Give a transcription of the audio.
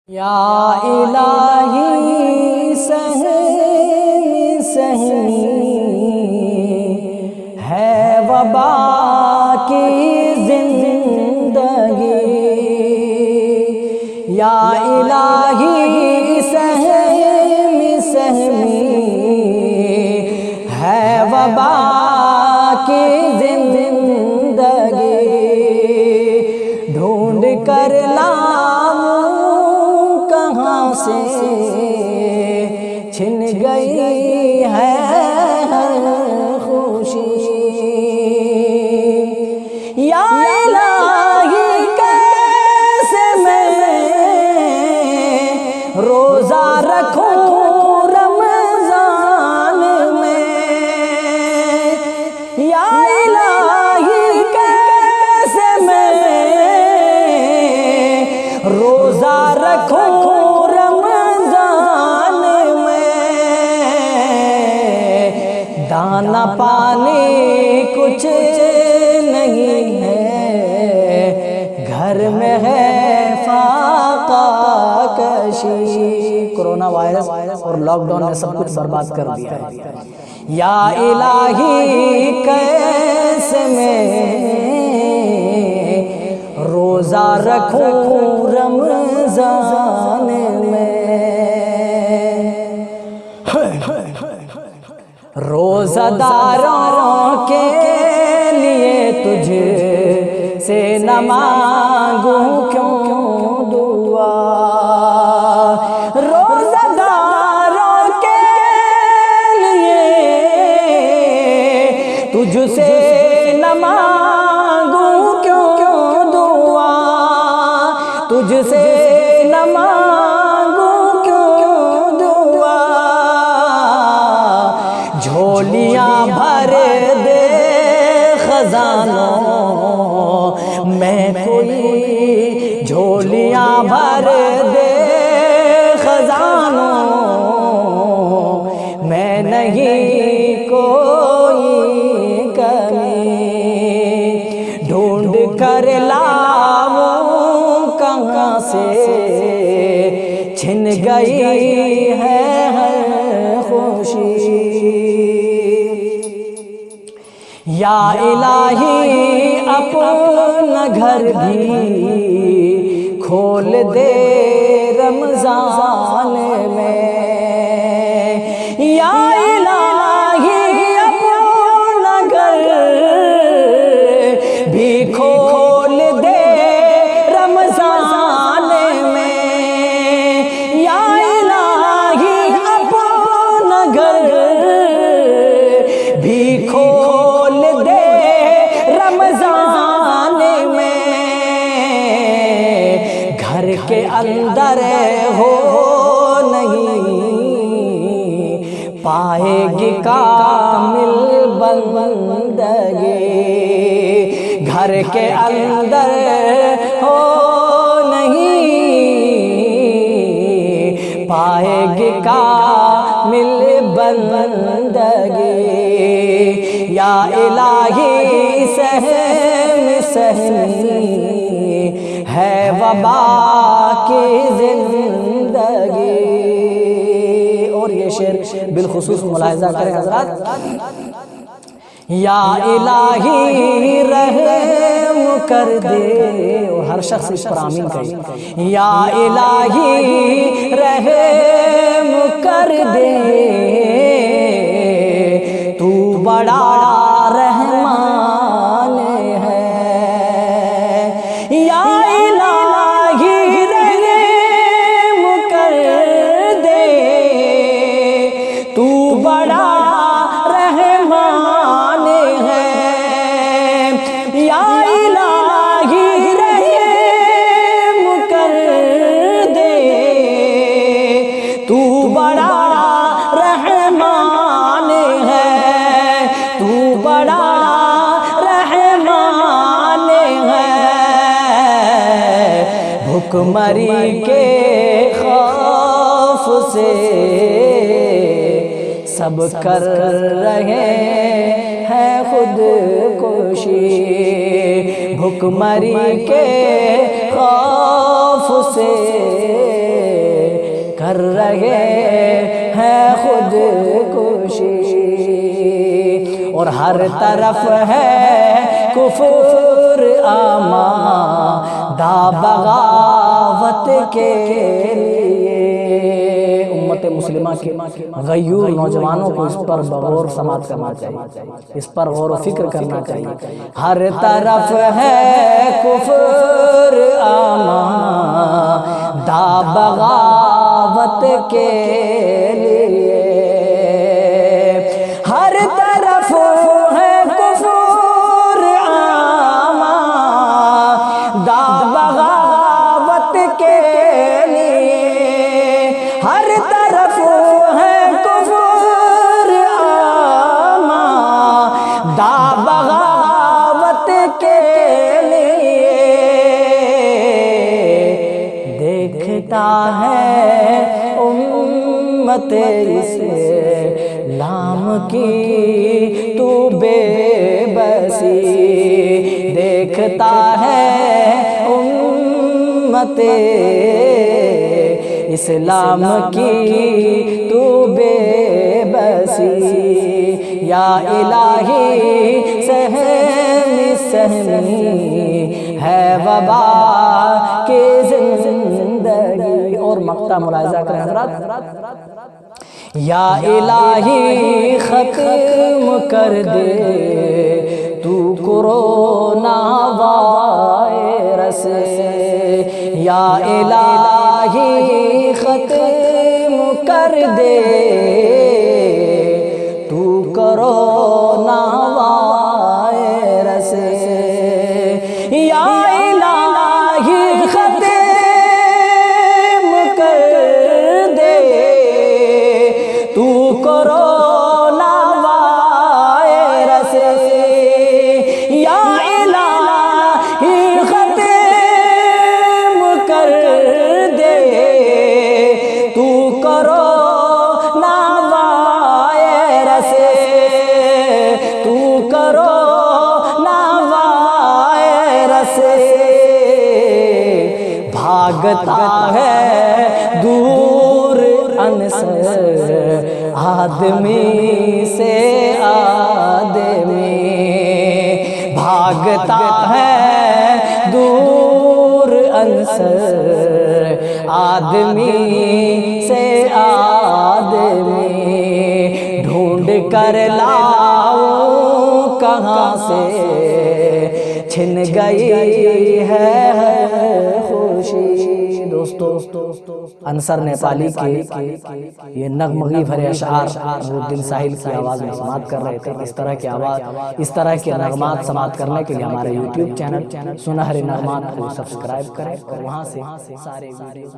یا الہی سہمی سہمی ہے وبا کی زندگی، یا الہی سہمی سہمی ہے وبا کی زندگی، ڈھونڈ کر سے چھن گئی ہے خوشی، یا الہی کیسے میں روزہ رکھوں رمضان میں، یا الہی کیسے میں روزہ رکھوں دانا پانی کچھ نہیں ہے، گھر میں ہے فاقہ کشی۔ کرونا وائرس اور لاک ڈاؤن نے سب کچھ برباد کر دیا ہے، یا الہی کیسے میں روزہ رکھوں رمضان میں، روزہ داروں کے لیے تجھ سے نہ مانگوں کیوں دعا، روزہ داروں کے لیے تجھ سے نہ مانگوں کیوں دعا، تجھ سے نہ مانگوں کیوں دعا، جھولیاں بھر دے خزانوں میں کوئی، جھولیاں بھر دے خزانوں میں نہیں کوئی کمی، ڈھونڈ کر لاؤں کہاں سے چھن گئی ہے خوشی، یا الہی اپنا گھر بھی کھول دے رمضان میں، یا الہی اپنا گھر بھی کھول دے رمضان میں، یا الہی اپنا گھر بھی کھول دے رمضان میں، گھر کے اندر ہو نہیں پائے گی کامل بندگی، گھر کے اندر ہو نہیں پائے گی کامل بندگی، یا الہی سہم سہمی ہے وبا کی زندگی۔ اور یہ شعر بالخصوص ملاحظہ کریں حضرات، یا الہی رحم کر دے، اور ہر شخص اس پر آمین کہے، یا الہی رحم کر دے، تو بڑا رحمان ہے، یا الہی رحم کر دے، تو بڑا رحمان ہے، یا الہی رحم کر دے، تو بڑا رحمان ہے، تو بڑا رحمان ہے، بھوک مری کے خوف سے سب کر رہے ہیں خود کشی، بھوک مری کے خوف سے کر رہے ہیں خود کشی، اور ہر طرف ہے کفر آمادہ بغاوت کے لیے۔ امت مسلمہ کے غیور نوجوانوں کو اس پر بغور سماعت کرنا چاہیے، اس پر غور و فکر کرنا چاہیے۔ ہر طرف ہے کفر آمادہ بغاوت کے لیے، ہر طرف ہے کفر آمادہ بغاوت کے لیے، ہر طرف ہے کفر آمادہ بغاوت کے لیے۔ دیکھتا ہے امت اسلام کی تو بے بسی، دیکھتا ہے امت اسلام کی تو بے بسی، یا الہی سہمی سہمی ہے وبا کی زندگی۔ اور مقطع ملاحظہ کریں حضرات، یا الہی ختم کر دے تو کورونا وائرس، یا الہی ختم کر دے تو کورونا وائرس، یا الہی ختم کر دے تو کورونا وائرس، یا الہی ختم کر دے تو کورونا وائرس، تو کورونا وائرس۔ بھاگتا ہے دور انصر آدمی سے آدمی، بھاگتا ہے دور انصر آدمی سے آدمی، ڈھونڈ کر لاؤں کہاں سے چھن گئی ہے خوشی۔ دوستو، انصر نیپالی کے یہ نغمگی بھرے اشعار نورالدین ساحل کی آواز میں سماعت کر رہے تھے۔ اس طرح کے نغمات سماعت کرنے کے لیے ہمارے یوٹیوب چینل سنہرے نغمات کو سبسکرائب کریں اور وہاں سے سارے ویڈیو